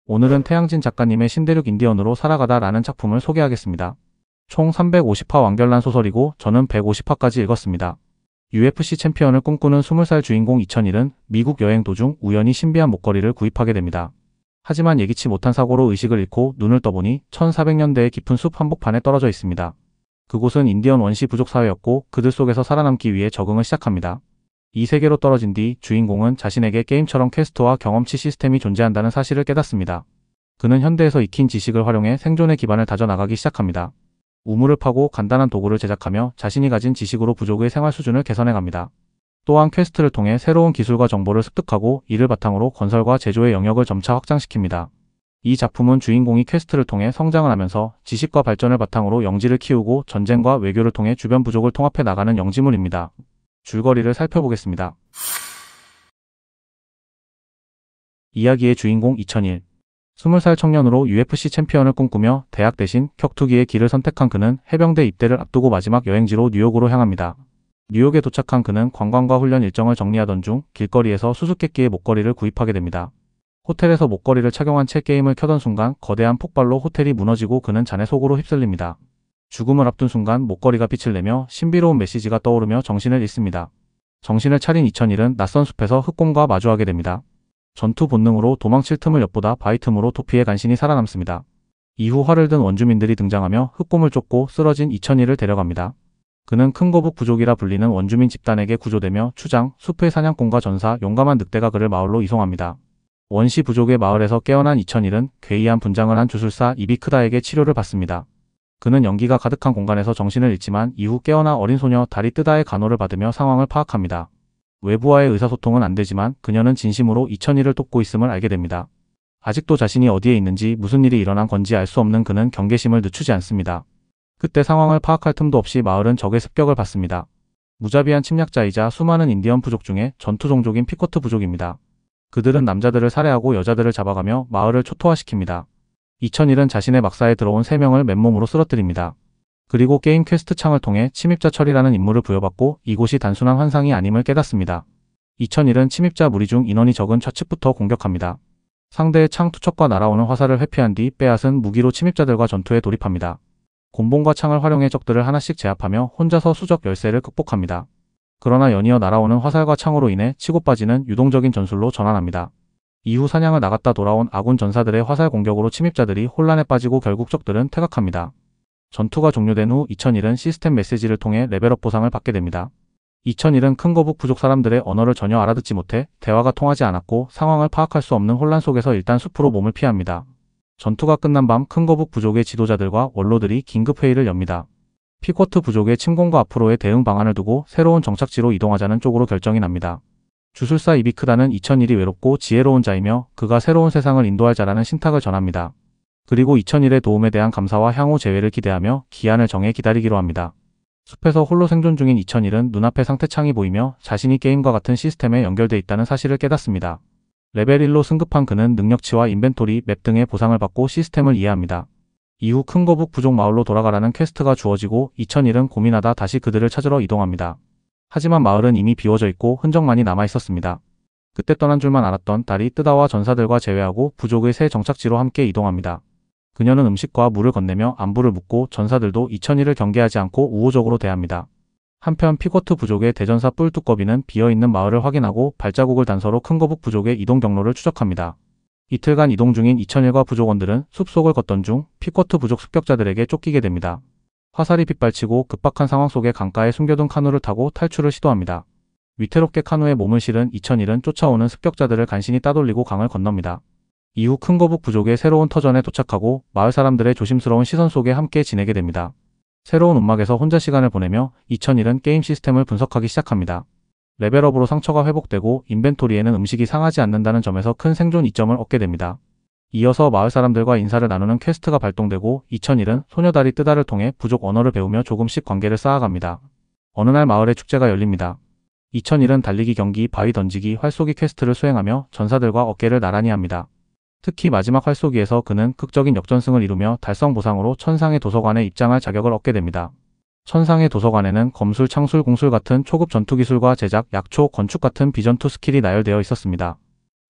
오늘은 태양진 작가님의 신대륙 인디언으로 살아가다 라는 작품을 소개하겠습니다. 총 350화 완결난 소설이고 저는 150화까지 읽었습니다. UFC 챔피언을 꿈꾸는 20살 주인공 2001은 미국 여행 도중 우연히 신비한 목걸이를 구입하게 됩니다. 하지만 예기치 못한 사고로 의식을 잃고 눈을 떠보니 1400년대의 깊은 숲 한복판에 떨어져 있습니다. 그곳은 인디언 원시 부족 사회였고 그들 속에서 살아남기 위해 적응을 시작합니다. 이 세계로 떨어진 뒤 주인공은 자신에게 게임처럼 퀘스트와 경험치 시스템이 존재한다는 사실을 깨닫습니다. 그는 현대에서 익힌 지식을 활용해 생존의 기반을 다져나가기 시작합니다. 우물을 파고 간단한 도구를 제작하며 자신이 가진 지식으로 부족의 생활 수준을 개선해갑니다. 또한 퀘스트를 통해 새로운 기술과 정보를 습득하고 이를 바탕으로 건설과 제조의 영역을 점차 확장시킵니다. 이 작품은 주인공이 퀘스트를 통해 성장을 하면서 지식과 발전을 바탕으로 영지를 키우고 전쟁과 외교를 통해 주변 부족을 통합해 나가는 영지물입니다. 줄거리를 살펴보겠습니다. 이야기의 주인공 2001. 20살 청년으로 UFC 챔피언을 꿈꾸며 대학 대신 격투기의 길을 선택한 그는 해병대 입대를 앞두고 마지막 여행지로 뉴욕으로 향합니다. 뉴욕에 도착한 그는 관광과 훈련 일정을 정리하던 중 길거리에서 수수께끼의 목걸이를 구입하게 됩니다. 호텔에서 목걸이를 착용한 채 게임을 켜던 순간 거대한 폭발로 호텔이 무너지고 그는 잔해 속으로 휩쓸립니다. 죽음을 앞둔 순간 목걸이가 빛을 내며 신비로운 메시지가 떠오르며 정신을 잃습니다. 정신을 차린 2001은 낯선 숲에서 흑곰과 마주하게 됩니다. 전투 본능으로 도망칠 틈을 엿보다 바위 틈으로 도피해 간신히 살아남습니다. 이후 활을 든 원주민들이 등장하며 흑곰을 쫓고 쓰러진 2001을 데려갑니다. 그는 큰거북 부족이라 불리는 원주민 집단에게 구조되며 추장, 숲의 사냥꾼과 전사, 용감한 늑대가 그를 마을로 이송합니다. 원시 부족의 마을에서 깨어난 2001은 괴이한 분장을 한 주술사 이비크다에게 치료를 받습니다. 그는 연기가 가득한 공간에서 정신을 잃지만 이후 깨어나 어린 소녀 다리 뜨다의 간호를 받으며 상황을 파악합니다. 외부와의 의사소통은 안되지만 그녀는 진심으로 2001을 돕고 있음을 알게 됩니다. 아직도 자신이 어디에 있는지 무슨 일이 일어난 건지 알 수 없는 그는 경계심을 늦추지 않습니다. 그때 상황을 파악할 틈도 없이 마을은 적의 습격을 받습니다. 무자비한 침략자이자 수많은 인디언 부족 중에 전투 종족인 피코트 부족입니다. 그들은 남자들을 살해하고 여자들을 잡아가며 마을을 초토화시킵니다. 2001은 자신의 막사에 들어온 3명을 맨몸으로 쓰러뜨립니다. 그리고 게임 퀘스트 창을 통해 침입자 철이라는 임무를 부여받고 이곳이 단순한 환상이 아님을 깨닫습니다. 2001은 침입자 무리 중 인원이 적은 좌측부터 공격합니다. 상대의 창 투척과 날아오는 화살을 회피한 뒤 빼앗은 무기로 침입자들과 전투에 돌입합니다. 곤봉과 창을 활용해 적들을 하나씩 제압하며 혼자서 수적 열세를 극복합니다. 그러나 연이어 날아오는 화살과 창으로 인해 치고 빠지는 유동적인 전술로 전환합니다. 이후 사냥을 나갔다 돌아온 아군 전사들의 화살 공격으로 침입자들이 혼란에 빠지고 결국 적들은 퇴각합니다. 전투가 종료된 후 2001은 시스템 메시지를 통해 레벨업 보상을 받게 됩니다. 2001은 큰거북 부족 사람들의 언어를 전혀 알아듣지 못해 대화가 통하지 않았고 상황을 파악할 수 없는 혼란 속에서 일단 숲으로 몸을 피합니다. 전투가 끝난 밤 큰거북 부족의 지도자들과 원로들이 긴급회의를 엽니다. 피코트 부족의 침공과 앞으로의 대응 방안을 두고 새로운 정착지로 이동하자는 쪽으로 결정이 납니다. 주술사 이비크다는 2001이 외롭고 지혜로운 자이며 그가 새로운 세상을 인도할 자라는 신탁을 전합니다. 그리고 2001의 도움에 대한 감사와 향후 재회를 기대하며 기한을 정해 기다리기로 합니다. 숲에서 홀로 생존 중인 2001은 눈앞에 상태창이 보이며 자신이 게임과 같은 시스템에 연결돼 있다는 사실을 깨닫습니다. 레벨 1로 승급한 그는 능력치와 인벤토리, 맵 등의 보상을 받고 시스템을 이해합니다. 이후 큰거북 부족 마을로 돌아가라는 퀘스트가 주어지고 2001은 고민하다 다시 그들을 찾으러 이동합니다. 하지만 마을은 이미 비워져 있고 흔적만이 남아 있었습니다. 그때 떠난 줄만 알았던 딸이 뜨다와 전사들과 제외하고 부족의 새 정착지로 함께 이동합니다. 그녀는 음식과 물을 건네며 안부를 묻고 전사들도 2001을 경계하지 않고 우호적으로 대합니다. 한편 피코트 부족의 대전사 뿔뚜꺼비는 비어있는 마을을 확인하고 발자국을 단서로 큰거북 부족의 이동 경로를 추적합니다. 이틀간 이동 중인 2001과 부족원들은 숲속을 걷던 중 피코트 부족 습격자들에게 쫓기게 됩니다. 화살이 빗발치고 급박한 상황 속에 강가에 숨겨둔 카누를 타고 탈출을 시도합니다. 위태롭게 카누에 몸을 실은 2001은 쫓아오는 습격자들을 간신히 따돌리고 강을 건넙니다. 이후 큰거북 부족의 새로운 터전에 도착하고 마을 사람들의 조심스러운 시선 속에 함께 지내게 됩니다. 새로운 움막에서 혼자 시간을 보내며 2001은 게임 시스템을 분석하기 시작합니다. 레벨업으로 상처가 회복되고 인벤토리에는 음식이 상하지 않는다는 점에서 큰 생존 이점을 얻게 됩니다. 이어서 마을 사람들과 인사를 나누는 퀘스트가 발동되고 2001은 소녀다리 뜨다를 통해 부족 언어를 배우며 조금씩 관계를 쌓아갑니다. 어느 날 마을에 축제가 열립니다. 2001은 달리기 경기, 바위 던지기, 활쏘기 퀘스트를 수행하며 전사들과 어깨를 나란히 합니다. 특히 마지막 활쏘기에서 그는 극적인 역전승을 이루며 달성 보상으로 천상의 도서관에 입장할 자격을 얻게 됩니다. 천상의 도서관에는 검술, 창술, 공술 같은 초급 전투기술과 제작, 약초, 건축 같은 비전투 스킬이 나열되어 있었습니다.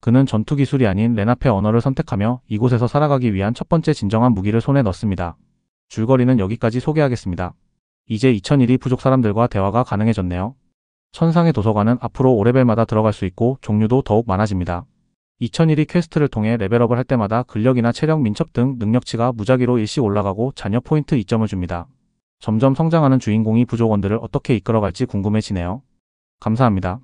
그는 전투 기술이 아닌 레나페 언어를 선택하며 이곳에서 살아가기 위한 첫 번째 진정한 무기를 손에 넣습니다. 줄거리는 여기까지 소개하겠습니다. 이제 2001이 부족 사람들과 대화가 가능해졌네요. 천상의 도서관은 앞으로 5레벨마다 들어갈 수 있고 종류도 더욱 많아집니다. 2001이 퀘스트를 통해 레벨업을 할 때마다 근력이나 체력, 민첩 등 능력치가 무작위로 일씩 올라가고 자녀 포인트 2점을 줍니다. 점점 성장하는 주인공이 부족원들을 어떻게 이끌어갈지 궁금해지네요. 감사합니다.